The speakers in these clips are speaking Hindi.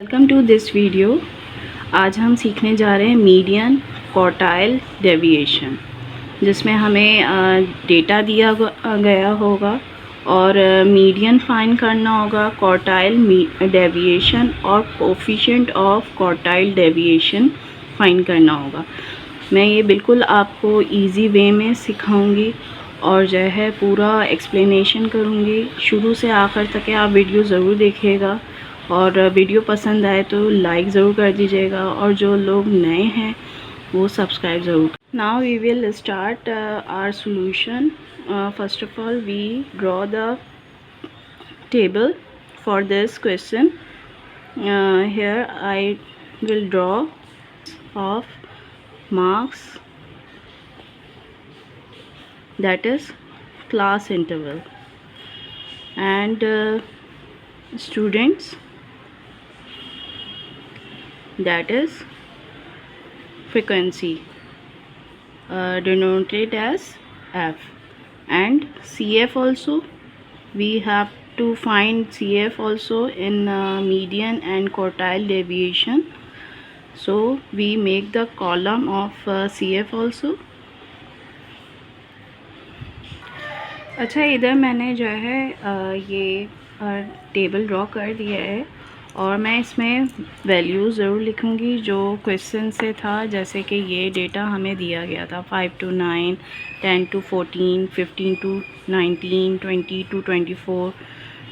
Welcome to this video. आज हम सीखने जा रहे हैं मीडियन क्वार्टाइल डेविएशन, जिसमें हमें डेटा दिया गया होगा और मीडियन फाइंड करना होगा, क्वार्टाइल डेविएशन और coefficient of quartile deviation find करना होगा। मैं ये बिल्कुल आपको इजी वे में सिखाऊंगी और जो है पूरा एक्सप्लेनेशन करूँगी। शुरू से आखिर तक आप वीडियो ज़रूर देखिएगा और वीडियो पसंद आए तो लाइक ज़रूर कर दीजिएगा और जो लोग नए हैं वो सब्सक्राइब ज़रूर। Now we will start our solution. First of all we draw the table for this question. Here I will draw of marks, that is class interval, and students, that is frequency, denoted as f, and CF also. We have to find CF also in median and quartile deviation, so we make the column of CF also. अच्छा, इधर मैंने जो है ये टेबल ड्रॉ कर दिया है और मैं इसमें वैल्यूज़ ज़रूर लिखूँगी जो क्वेश्चन से था। जैसे कि ये डेटा हमें दिया गया था 5 to 9, 10 to 14, 15 to 19, 20 to 24,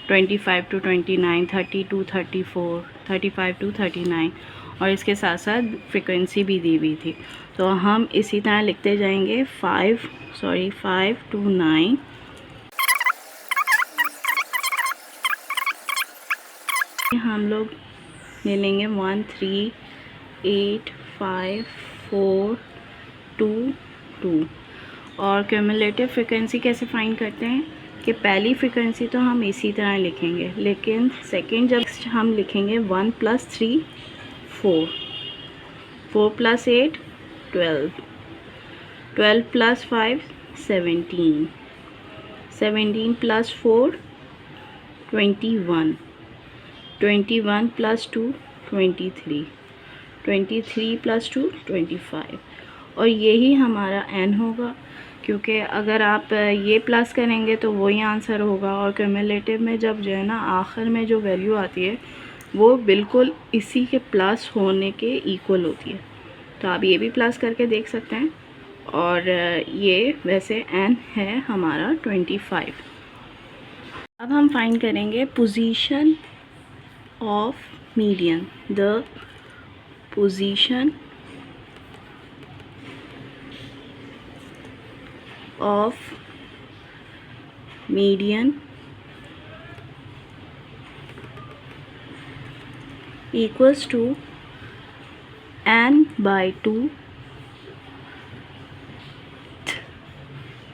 25 to 29, 30 to 34, 35 to 39 और इसके साथ साथ फ्रीक्वेंसी भी दी हुई थी। तो हम इसी तरह लिखते जाएंगे 5 to 9, हम लोग ले लेंगे 1 3 8 5 4 2 2। और क्यूमुलेटिव फ्रीक्वेंसी कैसे फाइंड करते हैं कि पहली फ्रीक्वेंसी तो हम इसी तरह लिखेंगे, लेकिन सेकंड जब हम लिखेंगे 1 + 3 4, 4 + 8 12, 12 + 5 17, 17 + 4 21, 21 + 2 23, 23 + 2 25 और यही हमारा n होगा। क्योंकि अगर आप ये प्लस करेंगे तो वही आंसर होगा और क्यूमुलेटिव में जब जो है ना आखिर में जो वैल्यू आती है वो बिल्कुल इसी के प्लस होने के इक्वल होती है। तो आप ये भी प्लस करके देख सकते हैं। और ये वैसे n है हमारा 25। अब हम फाइंड करेंगे position of median, the position of median equals to n/2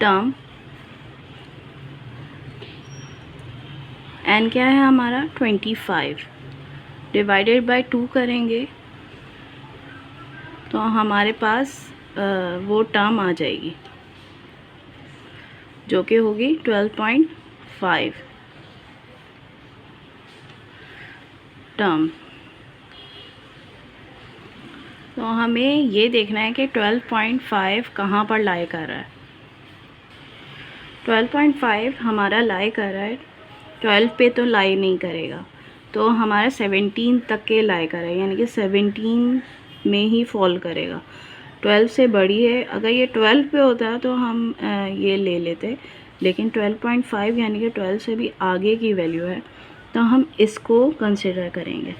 term। n क्या है हमारा 25, डिवाइडेड बाय 2 करेंगे तो हमारे पास वो टर्म आ जाएगी जो कि होगी 12.5 टर्म। तो हमें ये देखना है कि 12.5 कहाँ पर लाई कर रहा है। 12.5 हमारा लाई कर रहा है 12 पे तो लाई नहीं करेगा, तो हमारा 17 तक के लाई करेगा, यानी कि 17 में ही फॉल करेगा। 12 से बड़ी है, अगर ये 12 पे होता तो हम ये ले लेते, लेकिन 12.5 यानी कि 12 से भी आगे की वैल्यू है, तो हम इसको कंसिडर करेंगे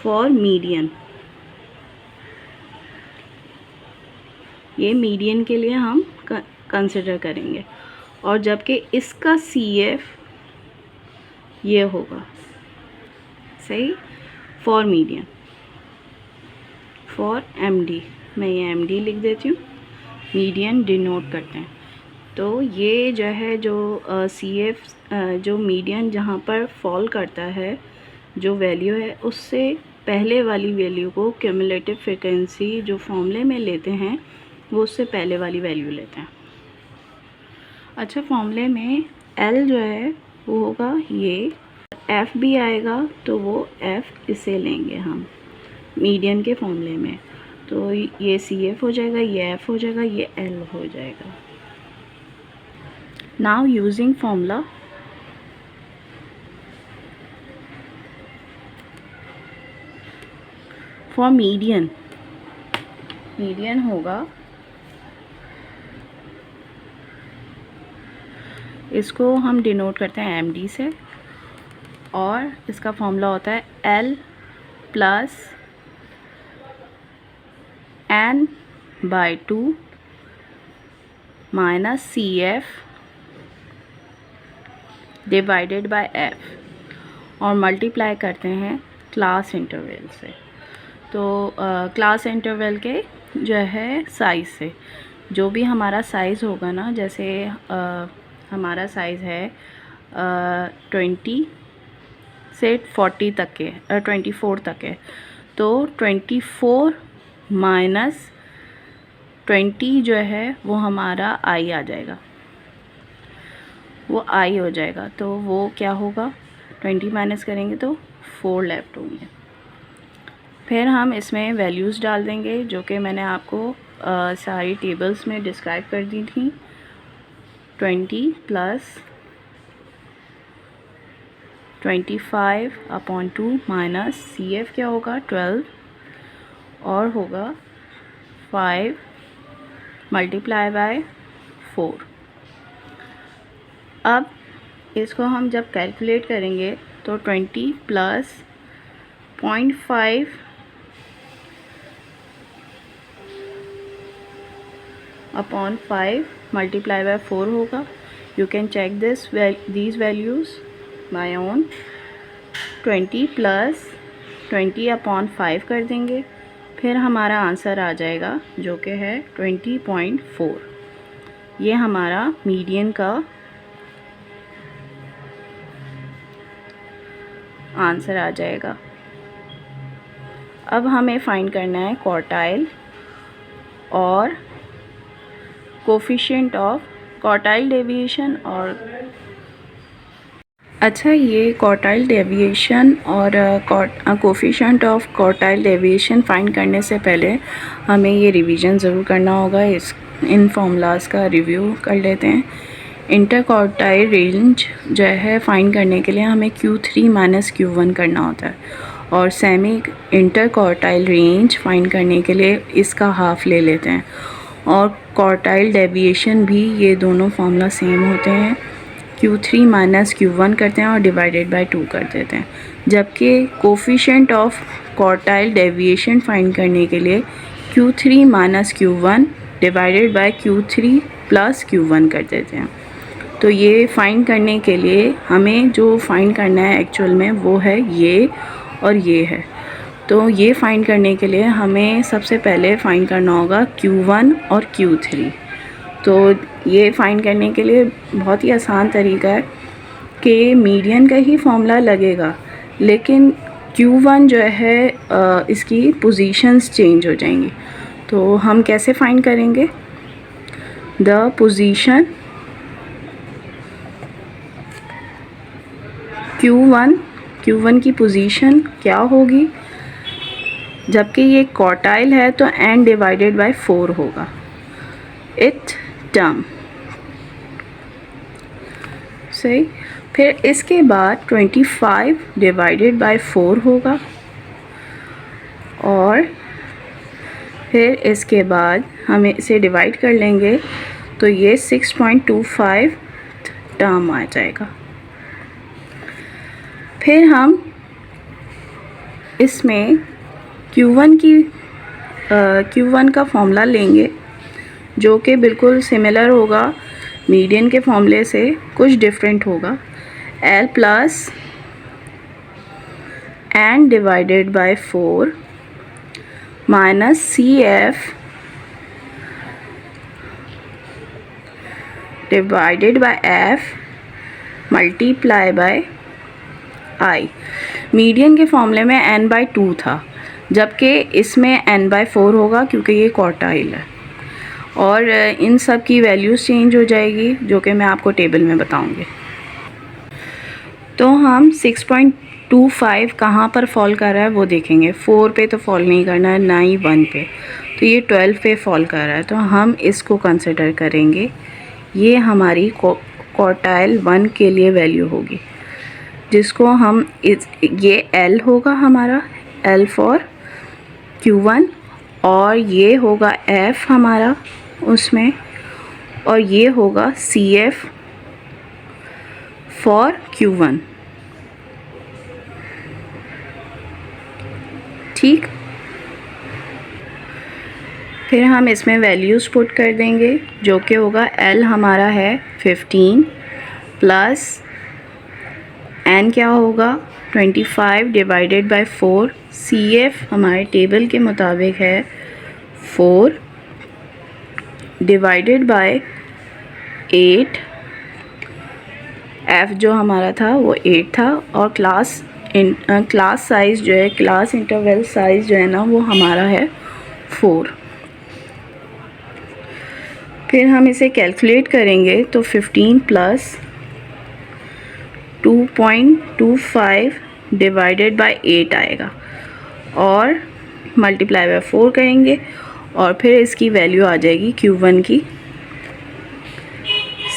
फॉर मीडियन। ये मीडियन के लिए हम कंसिडर करेंगे और जबकि इसका CF ये होगा, सही, फॉर मीडियन। फॉर MD मैं ये MD लिख देती हूँ, मीडियन डिनोट करते हैं। तो ये जो है जो CF जो मीडियन जहाँ पर फॉल करता है जो वैल्यू है उससे पहले वाली वैल्यू को क्यूमुलेटिव फ्रीक्वेंसी जो फॉर्मूले में लेते हैं वो उससे पहले वाली वैल्यू लेते हैं। अच्छा, फॉर्मूले में L जो है वो होगा ये एफ़ भी आएगा तो वो एफ़ इसे लेंगे हम मीडियन के फॉर्मूले में, तो ये सी एफ हो जाएगा, ये एफ़ हो जाएगा, ये एल हो जाएगा। Now using formula for median, median होगा, इसको हम डिनोट करते हैं एम डी से, और इसका फॉर्मूला होता है L plus N by 2 minus C F divided by F, और मल्टीप्लाई करते हैं क्लास इंटरवल से। तो क्लास इंटरवल के जो है साइज़ से, जो भी हमारा साइज़ होगा ना, जैसे हमारा साइज़ है 20 से 40 तक के, 24 तक है, तो 24 माइनस 20 जो है वो हमारा आई आ जाएगा, वो आई हो जाएगा। तो वो क्या होगा, 20 माइनस करेंगे तो 4 लेफ्ट होंगे। फिर हम इसमें वैल्यूज़ डाल देंगे जो कि मैंने आपको सारी टेबल्स में डिस्क्राइब कर दी थी। 20 प्लस 25/2 माइनस सी एफ क्या होगा 12, और होगा 5 मल्टीप्लाई बाय 4। अब इसको हम जब कैलकुलेट करेंगे तो 20 प्लस 0.5 अपॉन 5 मल्टीप्लाई बाय 4 होगा। You can check these values my own. 20 plus 20 upon 5 कर देंगे, फिर हमारा आंसर आ जाएगा जो कि है 20.4। ये हमारा मीडियन का आंसर आ जाएगा। अब हमें फाइंड करना है क्वार्टाइल और कोफिशिएंट ऑफ क्वार्टाइल डेविएशन। और अच्छा, ये क्वार्टाइल डेविएशन और coefficient of quartile deviation find करने से पहले हमें ये रिवीजन ज़रूर करना होगा। इन फॉर्मूलाज का रिव्यू कर लेते हैं। इंटर क्वार्टाइल रेंज जो है फाइंड करने के लिए हमें Q3 माइनस Q1 करना होता है, और semi inter quartile range find करने के लिए इसका हाफ ले लेते हैं। और क्वार्टाइल डेविएशन भी, ये दोनों फार्मूला सेम होते हैं, Q3 माइनस Q1 करते हैं और डिवाइडेड बाय 2 कर देते हैं। जबकि coefficient of quartile deviation find करने के लिए Q3 minus Q1 divided by Q3 plus Q1 कर देते हैं। तो ये फाइंड करने के लिए हमें जो फाइंड करना है एक्चुअल में वो है ये और ये है। तो ये फाइंड करने के लिए हमें सबसे पहले फाइंड करना होगा Q1 और Q3। तो ये फाइंड करने के लिए बहुत ही आसान तरीका है कि मीडियन का ही फॉर्मूला लगेगा, लेकिन Q1 जो है इसकी पोजीशंस चेंज हो जाएंगी। तो हम कैसे फाइंड करेंगे? द पोजीशन Q1 की पोजीशन क्या होगी? जबकि ये क्वार्टाइल है तो n डिवाइडेड बाय 4 होगा, इट टर्म सही। फिर इसके बाद 25 डिवाइडेड बाय 4 होगा, और फिर इसके बाद हम इसे डिवाइड कर लेंगे तो ये 6.25 टर्म आ जाएगा। फिर हम इसमें Q1 का फॉर्मूला लेंगे जो कि बिल्कुल सिमिलर होगा मीडियन के फॉर्मूले से, कुछ डिफरेंट होगा। L plus n divided by 4 minus CF divided by F multiply by I। Median के फॉर्मूले में n/2 था, जबकि इसमें n/4 होगा क्योंकि ये क्वार्टाइल है, और इन सब की वैल्यूज़ चेंज हो जाएगी जो कि मैं आपको टेबल में बताऊंगी। तो हम 6.25 कहाँ पर फॉल कर रहा है वो देखेंगे। 4 पे तो फॉल नहीं करना है, ना ही 1 पे, तो ये 12 पे फॉल कर रहा है, तो हम इसको कंसिडर करेंगे। ये हमारी क्वार्टाइल 1 के लिए वैल्यू होगी, जिसको हम ये L होगा हमारा, L फॉर Q1, और ये होगा F हमारा उसमें, और ये होगा CF फॉर Q1। ठीक, फिर हम इसमें वैल्यूज़ पुट कर देंगे, जो कि होगा L हमारा है 15 प्लस N क्या होगा 25 डिवाइडेड बाय 4, CF हमारे टेबल के मुताबिक है 4 डिवाइडेड बाय 8, F जो हमारा था वो 8 था, और क्लास साइज़ जो है, क्लास इंटरवल साइज़ जो है ना, वो हमारा है 4। फिर हम इसे कैलकुलेट करेंगे तो 15 प्लस 2.25 डिवाइडेड बाय 8 आएगा, और मल्टीप्लाई बाय 4 करेंगे, और फिर इसकी वैल्यू आ जाएगी Q1 की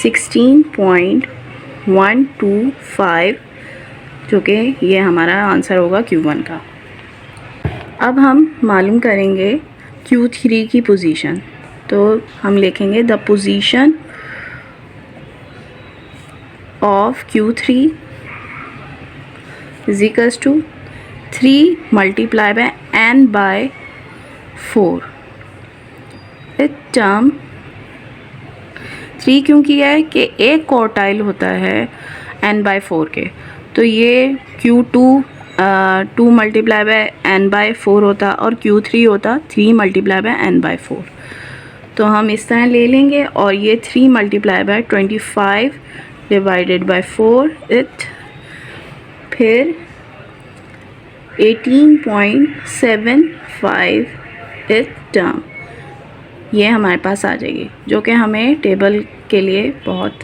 16.125, जो कि ये हमारा आंसर होगा Q1 का। अब हम मालूम करेंगे Q3 की पोजीशन, तो हम लिखेंगे the position of Q3 is equals to 3 multiply by N by 4। इस टर्म 3 क्यों किया है कि एक क्वार्टाइल होता है N बाय 4 के, तो ये Q2 2 multiply by N by 4 होता, और Q3 होता 3 मल्टीप्लाई बाय N बाय 4। तो हम इस तरह ले लेंगे, और ये 3 मल्टीप्लाई बाय 25 डिवाइडेड बाय 4, फिर 18.75 इस टर्म ये हमारे पास आ जाएगी, जो कि हमें टेबल के लिए बहुत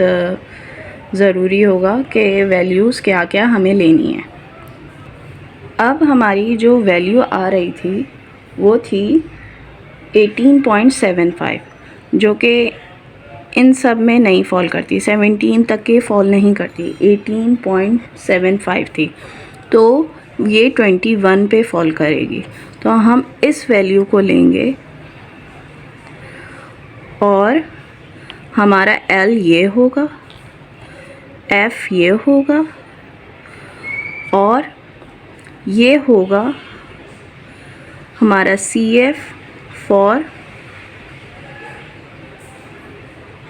ज़रूरी होगा कि वैल्यूज़ क्या क्या हमें लेनी है। अब हमारी जो वैल्यू आ रही थी वो थी 18.75, जो कि इन सब में नहीं फॉल करती, 17 तक के फॉल नहीं करती, 18.75 थी, तो ये 21 पे फॉल करेगी। तो हम इस वैल्यू को लेंगे, और हमारा L ये होगा, F ये होगा, और ये होगा हमारा CF फॉर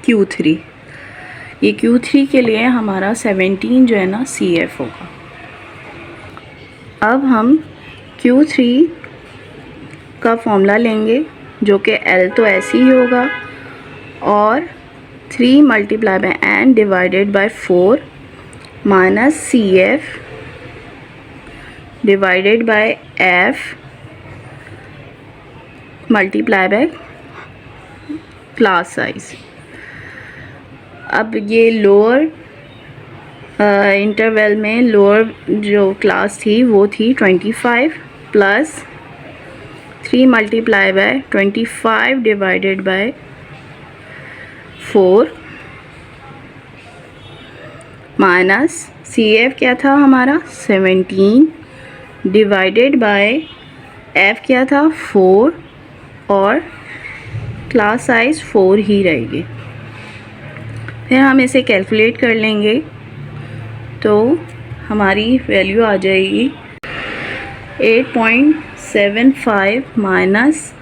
Q3। ये Q3 के लिए हमारा 17 जो है ना CF होगा। अब हम Q3 का फॉर्मूला लेंगे, जो कि L तो ऐसे ही होगा, और 3 multiply by N divided by 4 minus CF divided by F multiply by class size. अब ये लोअर इंटरवल में लोअर जो क्लास थी वो थी 25 plus 3 multiply bye 25 divided by 4 minus CF क्या था हमारा 17 डिवाइडेड बाय F क्या था 4, और क्लास साइज 4 ही रहेगी। फिर हम इसे कैलकुलेट कर लेंगे, तो हमारी वैल्यू आ जाएगी 8.75 माइनस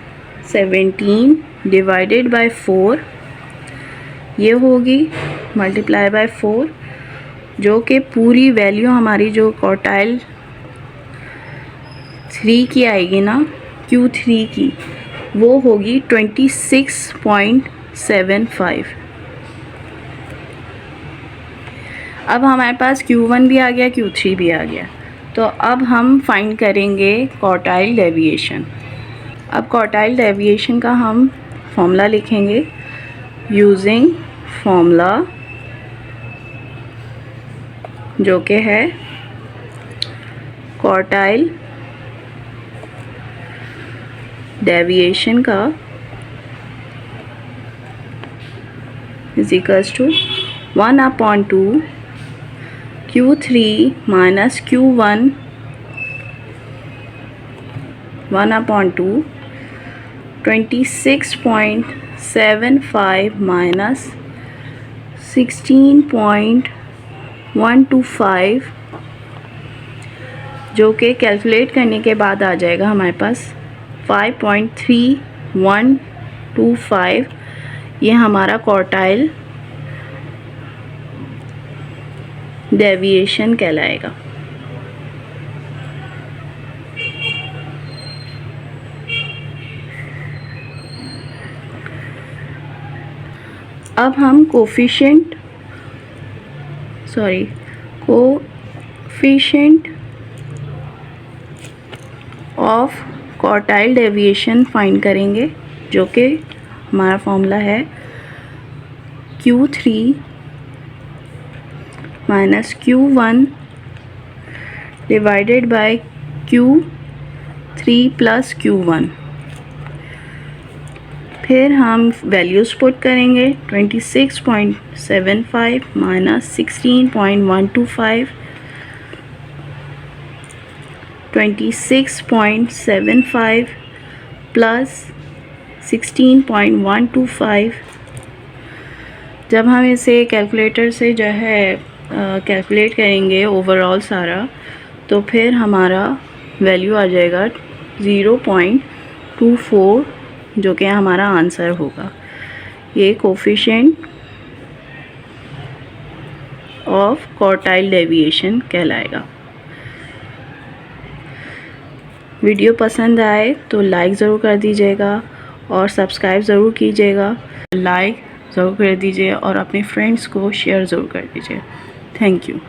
17 डिवाइडेड बाय 4, ये होगी मल्टीप्लाई बाय 4, जो कि पूरी वैल्यू हमारी जो क्वार्टाइल 3 की आएगी ना Q3 की, वो होगी 26.75। अब हमारे पास Q1 भी आ गया, Q3 भी आ गया, तो अब हम फाइंड करेंगे क्वार्टाइल डेविएशन। अब क्वार्टाइल डेविएशन का हम फॉर्मूला लिखेंगे यूजिंग फॉर्मूला जो कि है क्वार्टाइल डेविएशन का is equals to 1/2 Q3 minus Q1 1/2 26.75 minus 16.125 जो कि कैलकुलेट करने के बाद आ जाएगा हमारे पास 5.3125। ये हमारा क्वार्टाइल डेविएशन कहलाएगा। अब हम coefficient of quartile deviation find करेंगे, जो कि हमारा फॉर्मूला है Q3 minus Q1 divided by Q3 plus Q1। फिर हम वैल्यूज़ पुट करेंगे 26.75 माइनस 16.125 26.75 प्लस 16.125। जब हम इसे कैलकुलेटर से जो है कैलकुलेट करेंगे ओवरऑल सारा, तो फिर हमारा वैल्यू आ जाएगा 0.24, जो कि हमारा आंसर होगा। ये कोफिशिएंट ऑफ क्वार्टाइल डेविएशन कहलाएगा। वीडियो पसंद आए तो लाइक ज़रूर कर दीजिएगा और सब्सक्राइब ज़रूर कीजिएगा। लाइक ज़रूर कर दीजिए और अपने फ्रेंड्स को शेयर ज़रूर कर दीजिए। Thank you.